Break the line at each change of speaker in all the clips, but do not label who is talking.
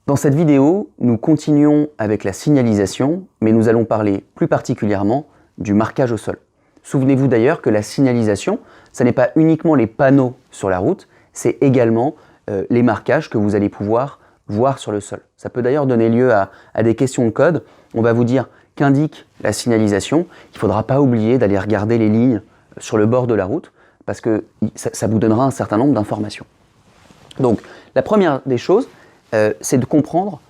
Dans cette vidéo, nous continuons avec la signalisation, mais nous allons parler plus particulièrement du marquage au sol. Souvenez-vous d'ailleurs que la signalisation, ce n'est pas uniquement les panneaux sur la route, c'est également les marquages que vous allez pouvoir voir sur le sol. Ça peut d'ailleurs donner lieu à des questions de code. On va vous dire qu'indique la signalisation. Il ne faudra pas oublier d'aller regarder les lignes sur le bord de la route, parce que ça vous donnera un certain nombre d'informations. Donc, la première des choses, c'est de comprendre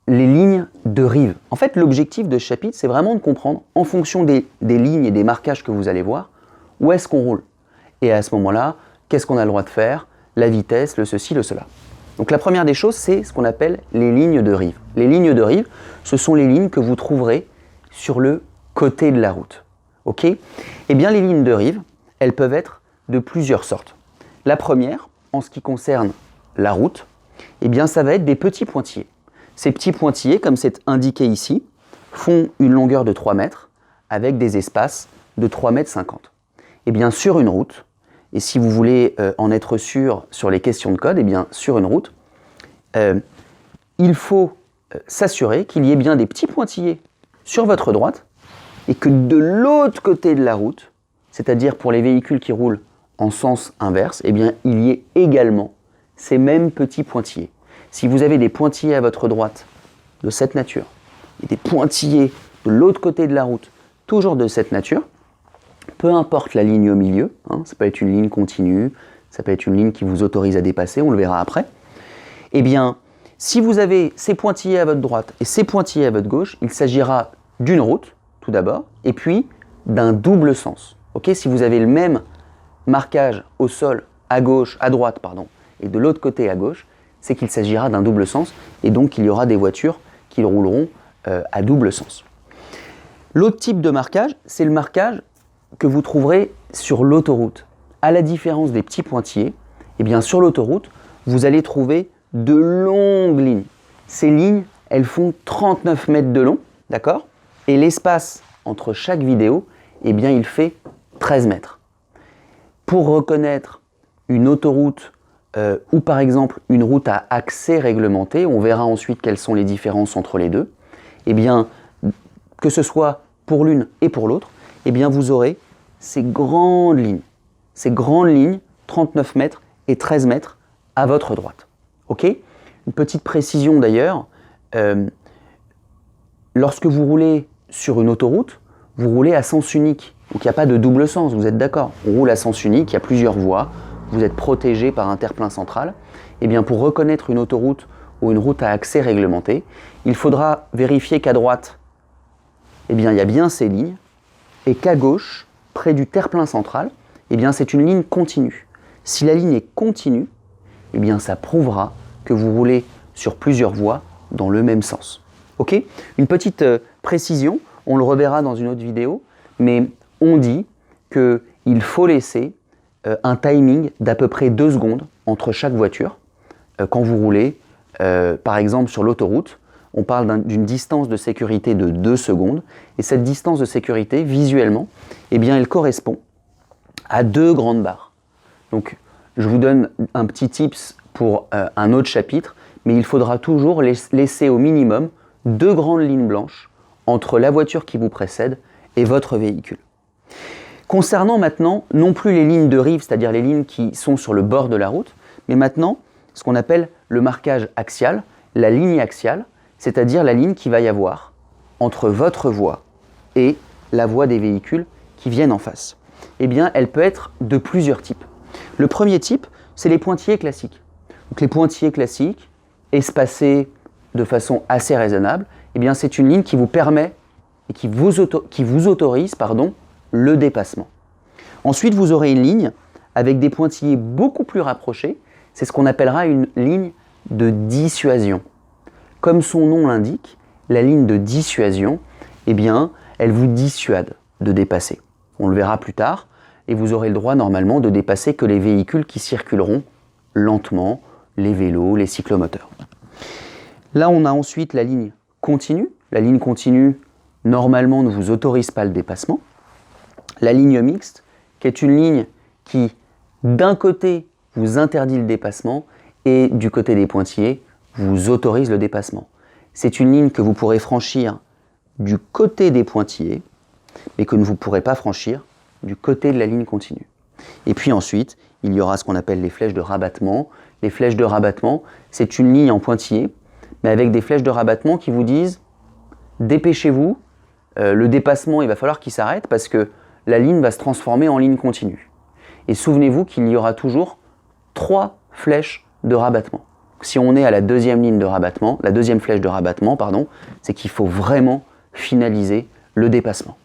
les lignes de rive. En fait, l'objectif de ce chapitre, c'est vraiment de comprendre, en fonction des lignes et des marquages que vous allez voir, où est-ce qu'on roule. Et à ce moment-là, qu'est-ce qu'on a le droit de faire, la vitesse, le ceci, le cela. Donc la première des choses, c'est ce qu'on appelle les lignes de rive. Les lignes de rive, ce sont les lignes que vous trouverez sur le côté de la route. Ok ? Eh bien, les lignes de rive, elles peuvent être de plusieurs sortes. La première, en ce qui concerne la route, eh bien, ça va être des petits pointillés. Ces petits pointillés, comme c'est indiqué ici, font une longueur de 3 mètres avec des espaces de 3,50 m. Eh bien, sur une route, et si vous voulez en être sûr sur les questions de code, eh bien, sur une route, il faut s'assurer qu'il y ait bien des petits pointillés sur votre droite et que de l'autre côté de la route, c'est-à-dire pour les véhicules qui roulent en sens inverse, eh bien, il y ait également ces mêmes petits pointillés. Si vous avez des pointillés à votre droite de cette nature et des pointillés de l'autre côté de la route, toujours de cette nature, peu importe la ligne au milieu, ça peut être une ligne continue, ça peut être une ligne qui vous autorise à dépasser, on le verra après, eh bien, si vous avez ces pointillés à votre droite et ces pointillés à votre gauche, il s'agira d'une route, tout d'abord, et puis d'un double sens. Okay, si vous avez le même marquage au sol à gauche, à droite, pardon, et de l'autre côté à gauche, c'est qu'il s'agira d'un double sens, et donc il y aura des voitures qui rouleront à double sens. L'autre type de marquage, c'est le marquage que vous trouverez sur l'autoroute. À la différence des petits pointillés, eh bien sur l'autoroute, vous allez trouver de longues lignes. Ces lignes, elles font 39 mètres de long, d'accord ? Et l'espace entre chaque vidéo, eh bien il fait 13 mètres. Pour reconnaître une autoroute ou par exemple une route à accès réglementé, on verra ensuite quelles sont les différences entre les deux, eh bien, que ce soit pour l'une et pour l'autre, eh bien, vous aurez ces grandes lignes, 39 mètres et 13 mètres à votre droite. Ok ? Une petite précision d'ailleurs, lorsque vous roulez sur une autoroute, vous roulez à sens unique, donc il n'y a pas de double sens, vous êtes d'accord ? On roule à sens unique, il y a plusieurs voies, vous êtes protégé par un terre-plein central. Eh bien, pour reconnaître une autoroute ou une route à accès réglementé, il faudra vérifier qu'à droite, eh bien, il y a bien ces lignes, et qu'à gauche, près du terre-plein central, eh bien, c'est une ligne continue. Si la ligne est continue, eh bien, ça prouvera que vous roulez sur plusieurs voies dans le même sens. Ok ? Une petite précision, on le reverra dans une autre vidéo, mais on dit qu'il faut laisser un timing d'à peu près 2 secondes entre chaque voiture. Quand vous roulez, par exemple sur l'autoroute, on parle d'une distance de sécurité de 2 secondes. Et cette distance de sécurité, visuellement, eh bien, elle correspond à 2 grandes barres. Donc, je vous donne un petit tips pour un autre chapitre, mais il faudra toujours laisser au minimum 2 grandes lignes blanches entre la voiture qui vous précède et votre véhicule. Concernant maintenant, non plus les lignes de rive, c'est-à-dire les lignes qui sont sur le bord de la route, mais maintenant, ce qu'on appelle le marquage axial, la ligne axiale, c'est-à-dire la ligne qu'il va y avoir entre votre voie et la voie des véhicules qui viennent en face. Eh bien, elle peut être de plusieurs types. Le premier type, c'est les pointillés classiques. Donc, les pointillés classiques, espacés de façon assez raisonnable, eh bien, c'est une ligne qui vous permet et qui vous autorise, le dépassement. Ensuite, vous aurez une ligne avec des pointillés beaucoup plus rapprochés. C'est ce qu'on appellera une ligne de dissuasion. Comme son nom l'indique, la ligne de dissuasion, eh bien, elle vous dissuade de dépasser. On le verra plus tard, et vous aurez le droit normalement de dépasser que les véhicules qui circuleront lentement, les vélos, les cyclomoteurs. Là, on a ensuite la ligne continue. La ligne continue, normalement, ne vous autorise pas le dépassement. La ligne mixte, qui est une ligne qui, d'un côté, vous interdit le dépassement et du côté des pointillés, vous autorise le dépassement. C'est une ligne que vous pourrez franchir du côté des pointillés, mais que vous ne pourrez pas franchir du côté de la ligne continue. Et puis ensuite, il y aura ce qu'on appelle les flèches de rabattement. Les flèches de rabattement, c'est une ligne en pointillé, mais avec des flèches de rabattement qui vous disent « dépêchez-vous, le dépassement, il va falloir qu'il s'arrête parce que la ligne va se transformer en ligne continue. » Et souvenez-vous qu'il y aura toujours 3 flèches de rabattement. Si on est à la deuxième ligne de rabattement, la deuxième flèche de rabattement, pardon, c'est qu'il faut vraiment finaliser le dépassement.